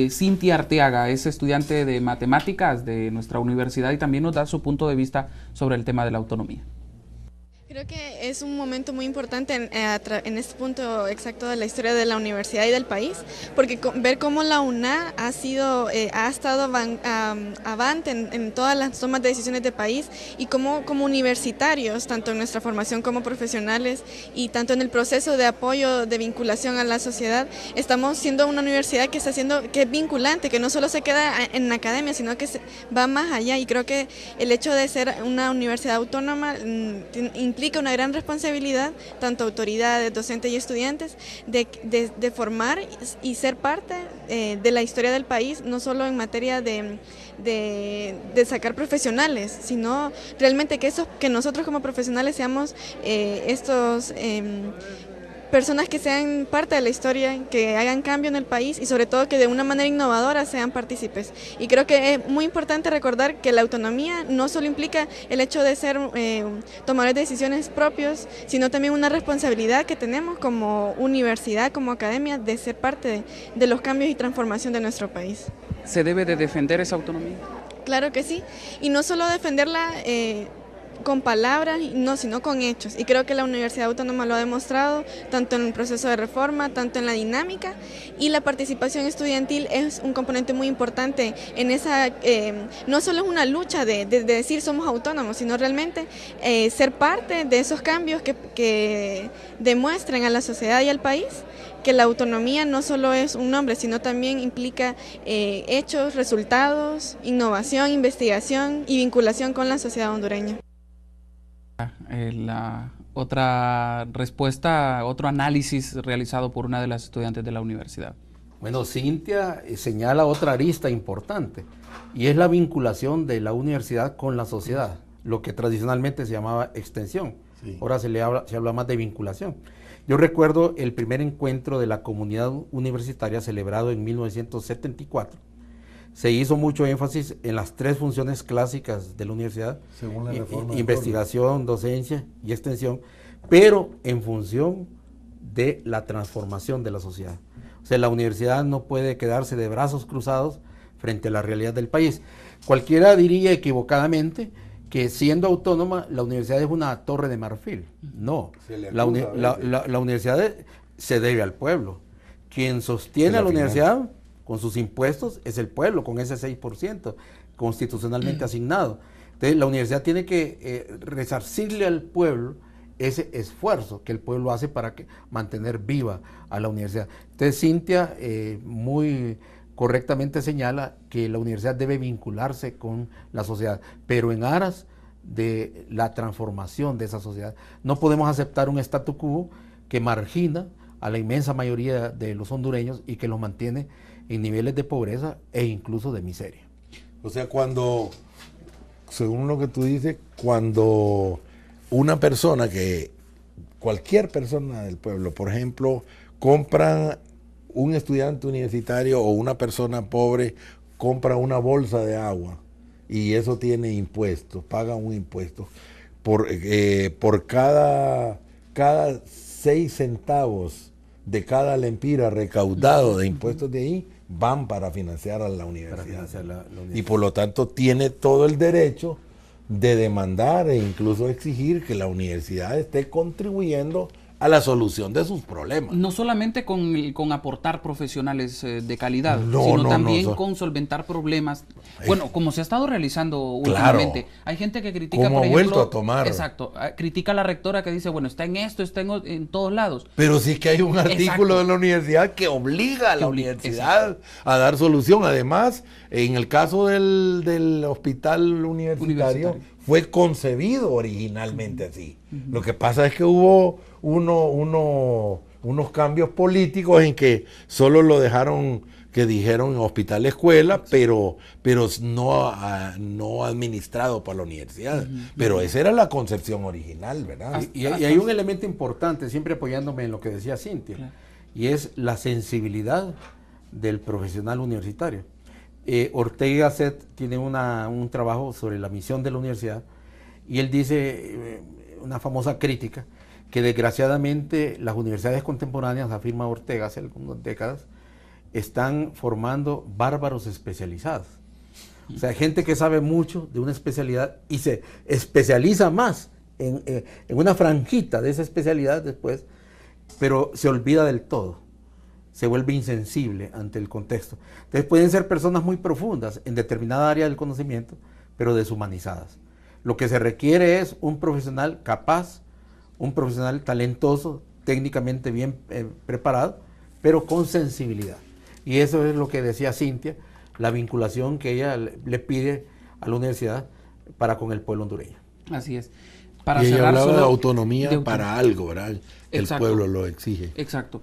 Cintia Arteaga es estudiante de matemáticas de nuestra universidad y también nos da su punto de vista sobre el tema de la autonomía. Creo que es un momento muy importante en este punto exacto de la historia de la universidad y del país, porque ver cómo la UNA ha estado avante en todas las tomas de decisiones del país, y cómo como universitarios, tanto en nuestra formación como profesionales, y tanto en el proceso de apoyo, de vinculación a la sociedad, estamos siendo una universidad que es vinculante, que no solo se queda en la academia, sino que va más allá. Y creo que el hecho de ser una universidad autónoma implica una gran responsabilidad, tanto autoridades, docentes y estudiantes, de formar y ser parte de la historia del país, no solo en materia de sacar profesionales, sino realmente que nosotros como profesionales seamos personas que sean parte de la historia, que hagan cambio en el país, y sobre todo que de una manera innovadora sean partícipes. Y creo que es muy importante recordar que la autonomía no solo implica el hecho de ser tomadores de decisiones propios, sino también una responsabilidad que tenemos como universidad, como academia, de ser parte de los cambios y transformación de nuestro país. ¿Se debe de defender esa autonomía? Claro que sí, y no solo defenderla con palabras, no, sino con hechos. Y creo que la Universidad Autónoma lo ha demostrado, tanto en el proceso de reforma, tanto en la dinámica, y la participación estudiantil es un componente muy importante en esa, no solo es una lucha de decir somos autónomos, sino realmente ser parte de esos cambios que demuestren a la sociedad y al país que la autonomía no solo es un nombre, sino también implica hechos, resultados, innovación, investigación y vinculación con la sociedad hondureña. La otra respuesta, otro análisis realizado por una de las estudiantes de la universidad. Bueno, Cintia señala otra arista importante, y es la vinculación de la universidad con la sociedad, lo que tradicionalmente se llamaba extensión. Sí. Ahora se habla más de vinculación. Yo recuerdo el primer encuentro de la comunidad universitaria celebrado en 1974. Se hizo mucho énfasis en las 3 funciones clásicas de la universidad: según la reforma, investigación, docencia y extensión, pero en función de la transformación de la sociedad. O sea, la universidad no puede quedarse de brazos cruzados frente a la realidad del país. Cualquiera diría equivocadamente que siendo autónoma la universidad es una torre de marfil. No, la universidad se debe al pueblo. Quien sostiene a la universidad con sus impuestos es el pueblo, con ese 6% constitucionalmente asignado. Entonces la universidad tiene que resarcirle al pueblo ese esfuerzo que el pueblo hace para mantener viva a la universidad. Entonces Cintia muy correctamente señala que la universidad debe vincularse con la sociedad, pero en aras de la transformación de esa sociedad. No podemos aceptar un statu quo que margina a la inmensa mayoría de los hondureños y que los mantiene en niveles de pobreza e incluso de miseria. O sea, cuando, según lo que tú dices, cuando una persona cualquier persona del pueblo, por ejemplo, compra un estudiante universitario o una persona pobre, compra una bolsa de agua y eso tiene impuestos, paga un impuesto. Por cada 6 centavos de cada lempira recaudado de impuestos de ahí, van para financiar a la universidad. Y por lo tanto tiene todo el derecho de demandar e incluso exigir que la universidad esté contribuyendo a la solución de sus problemas. No solamente con aportar profesionales de calidad, sino también con solventar problemas. Bueno, como se ha estado realizando últimamente. Hay gente que critica, por ejemplo, vuelto a tomar. Exacto, critica a la rectora que dice, bueno, está en esto, está en todos lados. Pero sí que hay un artículo de la universidad que obliga a la universidad a dar solución. Además, en el caso del hospital universitario, fue concebido originalmente así. Lo que pasa es que hubo unos cambios políticos en que solo lo dejaron, que dijeron hospital escuela, pero no administrado por la universidad. Pero esa era la concepción original, ¿verdad? Y hay un elemento importante, siempre apoyándome en lo que decía Cintia, y es la sensibilidad del profesional universitario. Ortega y Gasset tiene un trabajo sobre la misión de la universidad y él dice una famosa crítica que desgraciadamente las universidades contemporáneas, afirma Ortega hace algunas décadas, están formando bárbaros especializados. O sea, gente que sabe mucho de una especialidad y se especializa más en una franjita de esa especialidad después, pero se olvida del todo. Se vuelve insensible ante el contexto. Entonces pueden ser personas muy profundas en determinada área del conocimiento, pero deshumanizadas. Lo que se requiere es un profesional capaz, un profesional talentoso, técnicamente bien preparado, pero con sensibilidad. Y eso es lo que decía Cintia, la vinculación que ella le pide a la universidad para con el pueblo hondureño. Así es. Y ella hablaba de autonomía para algo, ¿verdad? El pueblo lo exige. Exacto.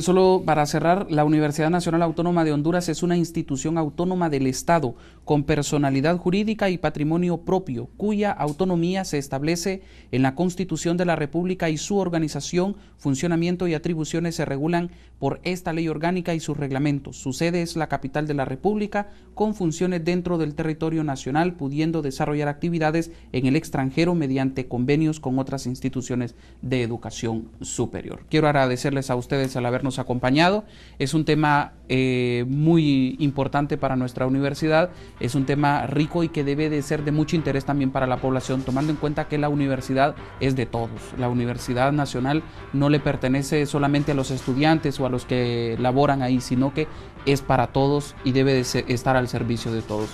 Solo para cerrar, la Universidad Nacional Autónoma de Honduras es una institución autónoma del Estado con personalidad jurídica y patrimonio propio, cuya autonomía se establece en la Constitución de la República y su organización, funcionamiento y atribuciones se regulan por esta ley orgánica y sus reglamentos. Su sede es la capital de la República, con funciones dentro del territorio nacional, pudiendo desarrollar actividades en el extranjero mediante convenios con otras instituciones de educación superior. Quiero agradecerles a ustedes al habernos acompañado. Es un tema muy importante para nuestra universidad, es un tema rico y que debe de ser de mucho interés también para la población, tomando en cuenta que la universidad es de todos. La Universidad Nacional no le pertenece solamente a los estudiantes o a los que laboran ahí, sino que es para todos y debe de estar al servicio de todos.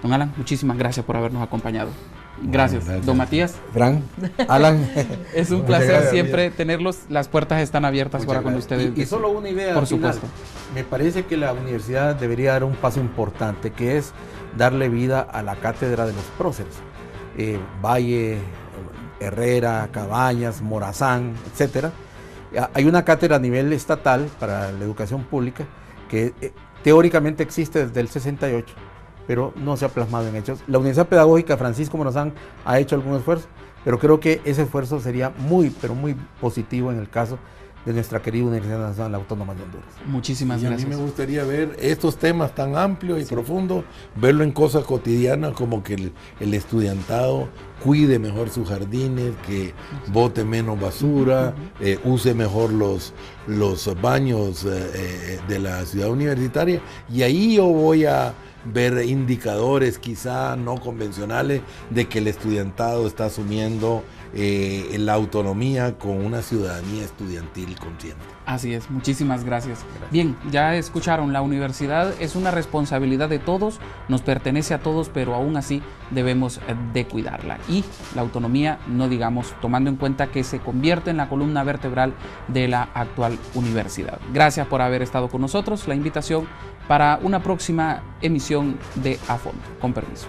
Don Alan, muchísimas gracias por habernos acompañado. Gracias. Don Matías. Fran, Alan. Es un placer siempre tenerlos. Las puertas están abiertas para con ustedes. Y solo una idea. Por supuesto. Me parece que la universidad debería dar un paso importante, que es darle vida a la cátedra de los próceres. Valle, Herrera, Cabañas, Morazán, etcétera. Hay una cátedra a nivel estatal para la educación pública que teóricamente existe desde el 68. Pero no se ha plasmado en hechos. La Universidad Pedagógica Francisco Morazán ha hecho algún esfuerzo, pero creo que ese esfuerzo sería muy, pero muy positivo en el caso de nuestra querida Universidad Nacional Autónoma de Honduras. Muchísimas gracias. A mí me gustaría ver estos temas tan amplios y profundos, verlo en cosas cotidianas como que el estudiantado cuide mejor sus jardines, que bote menos basura, use mejor los baños de la ciudad universitaria, y ahí yo voy a ver indicadores quizá no convencionales de que el estudiantado está asumiendo la autonomía con una ciudadanía estudiantil consciente. Así es, muchísimas gracias. Bien, ya escucharon, la universidad es una responsabilidad de todos, nos pertenece a todos, pero aún así debemos de cuidarla. Y la autonomía, no digamos, tomando en cuenta que se convierte en la columna vertebral de la actual universidad. Gracias por haber estado con nosotros. La invitación para una próxima emisión de A Fondo. Con permiso.